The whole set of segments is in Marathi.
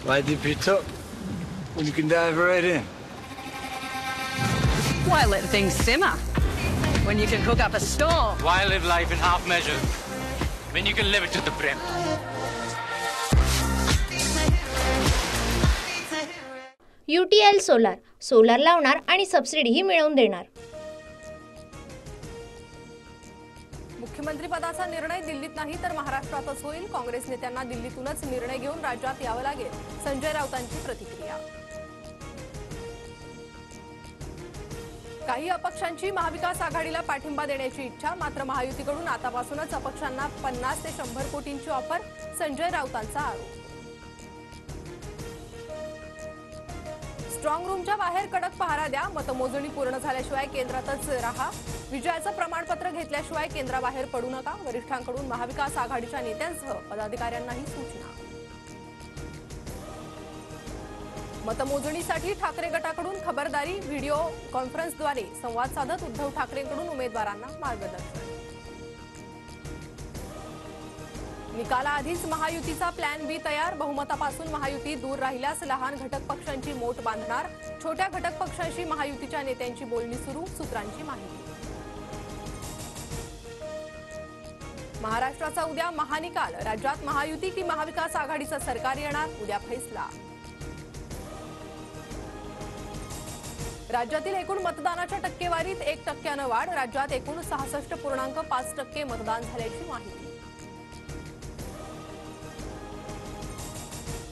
Why dip it up when you can dive right in? Why let things simmer when you can cook up a storm? Why live life in half measures when you can live it to the brim? UTL solar लावणार आणि सबसिडीही मिळवून देणार। मुख्यमंत्री पदाचा निर्णय दिल्लीत नाही तर महाराष्ट्रातच होईल। काँग्रेस नेत्यांना दिल्लीतूनच निर्णय घेऊन राज्यात यावं लागेल, संजय राऊतांची प्रतिक्रिया। काही अपक्षांची महाविकास आघाडीला पाठिंबा देण्याची इच्छा, मात्र महायुतीकडून आतापासूनच अपक्षांना 50 ते 100 कोटींची ऑफर, संजय राऊतांचा आरोप। स्ट्रॉंग रूमच्या बाहेर कडक पहारा द्या, मतमोजणी पूर्ण झाल्याशिवाय केंद्रातच राहा, विजयाचं प्रमाणपत्र घेतल्याशिवाय केंद्राबाहेर पडू नका, वरिष्ठांकडून महाविकास आघाडीच्या नेत्यांसह पदाधिकाऱ्यांनाही सूचना। मतमोजणीसाठी ठाकरे गटाकडून खबरदारी, व्हिडिओ कॉन्फरन्सद्वारे संवाद साधत उद्धव ठाकरेंकडून उमेदवारांना मार्गदर्शन। निकालाआधीच महायुतीचा प्लॅन बी तयार, बहुमतापासून महायुती दूर राहिल्यास लहान घटक पक्षांची मोट बांधणार, छोट्या घटक पक्षांशी महायुतीच्या नेत्यांची बोलणी सुरू, सूत्रांची माहिती। महाराष्ट्राचा उद्या महानिकाल, राज्यात महायुती की महाविकास आघाडीचं सरकार येणार, उद्या फैसला। राज्यातील एकूण मतदानाच्या टक्केवारीत 1% वाढ, राज्यात एकूण 66.5% मतदान झाल्याची माहिती।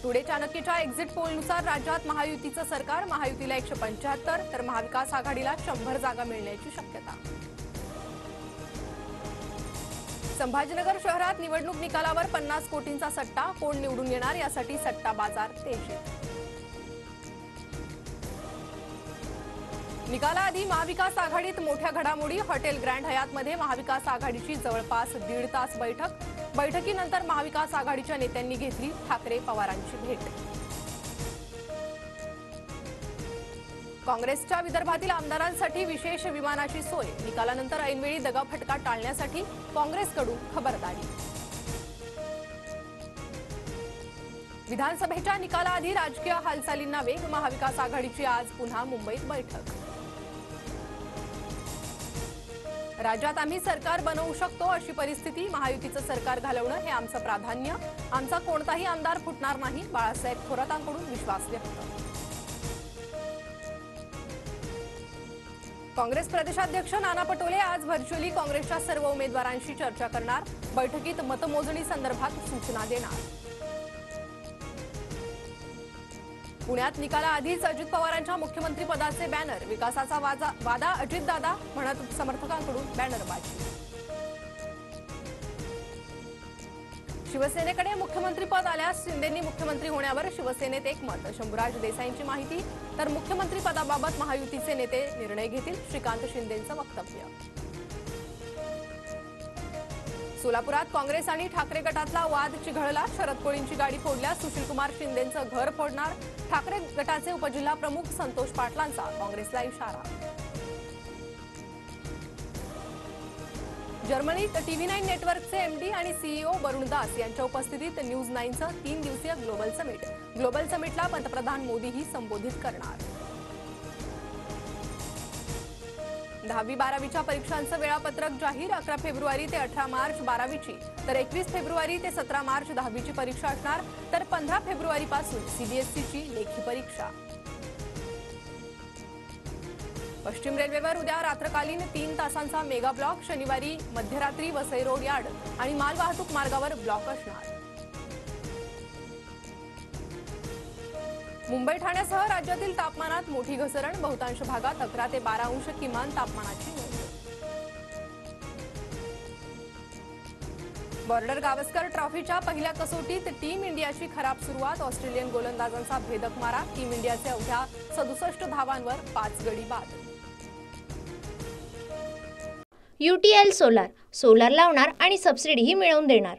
टुडे चाणक्यच्या एक्झिट पोलनुसार राज्यात महायुतीचं सरकार, महायुतीला 175 तर महाविकास आघाडीला 100 जागा मिळण्याची शक्यता। संभाजीनगर शहरात निवडणूक निकालावर 50 कोटींचा सट्टा, कोण निवडून येणार यासाठी सट्टा बाजार तेजीत। निकालाआधी महाविकास आघाडीत मोठ्या घडामोडी, हॉटेल ग्रँड हयातमध्ये महाविकास आघाडीची जवळपास 1.5 तास बैठक, बैठकीनंतर महाविकास आघाडीच्या नेत्यांनी घेतली ठाकरे पवारांची भेट। काँग्रेसच्या विदर्भातील आमदारांसाठी विशेष विमानाची सोय, निकालानंतर ऐनवेळी दगाफटका टाळण्यासाठी काँग्रेसकडून खबरदारी। विधानसभेच्या निकालाआधी राजकीय हालचालींना वेग, महाविकास आघाडीची आज पुन्हा मुंबईत बैठक। राज्यात आम्ही सरकार बनवू शकतो अशी परिस्थिती, महायुतीचं सरकार घालवणं हे आमचं प्राधान्य, आमचा कोणताही आमदार फुटणार नाही, बाळासाहेब थोरातांकडून विश्वास व्यक्त। काँग्रेस प्रदेशाध्यक्ष नाना पटोले आज व्हर्च्युअली काँग्रेसच्या सर्व उमेदवारांशी चर्चा करणार, बैठकीत मतमोजणी संदर्भात सूचना देणार। पुण्यात निकालाआधीच अजित पवारांच्या मुख्यमंत्री पदाचे बॅनर, विकासाचा वादा अजितदादा म्हणत समर्थकांकडून बॅनरबाजी। शिवसेनेकडे मुख्यमंत्रीपद आल्यास शिंदेंनी मुख्यमंत्री होण्यावर शिवसेनेत एकमत, शंभूराज देसाईंची माहिती, तर मुख्यमंत्री पदाबाबत महायुतीचे नेते निर्णय घेतील, श्रीकांत शिंदेंचं वक्तव्य। सोलापुरात काँग्रेस आणि ठाकरे गटातला वाद चिघळला, शरद कोळींची गाडी फोडल्यास सुशीलकुमार शिंदेंचं घर फोडणार, ठाकरे गटाचे उपजिल्हा प्रमुख संतोष पाटलांचा काँग्रेसला इशारा। जर्मनीत TV9 नेटवर्कचे MD आणि CEO वरुण दास यांच्या उपस्थितीत न्यूज 9चं 3 दिवसीय ग्लोबल समिटला पंतप्रधान मोदीही संबोधित करणार। 10वी-12वीच्या परीक्षांचं वेळापत्रक जाहीर, 11 फेब्रुवारी ते 18 मार्च 12वीची, तर 21 फेब्रुवारी ते 17 मार्च 10वीची परीक्षा असणार, तर 15 फेब्रुवारीपासून CBSEची लेखी परीक्षा। पश्चिम रेल्वेवर उद्या रात्रकालीन 3 तासांचा मेगा ब्लॉक, शनिवारी मध्यरात्री वसई रोड यार्ड आणि मालवाहतूक मार्गावर ब्लॉक असणार। मुंबई ठाण्यासह राज्यातील तापमानात मोठी घसरण, बहुतांश भागात 11 ते 12 अंश किमान तापमानाची नोंद। बॉर्डर गावस्कर ट्रॉफीच्या पहिल्या कसोटीत टीम इंडियाची खराब सुरुवात, ऑस्ट्रेलियन गोलंदाजांचा भेदक मारा, टीम इंडियाचे अवघ्या 67 धावांवर 5 गडी बाद। UTL सोलार लावणार आणि सबसिडीही मिळवून देणार।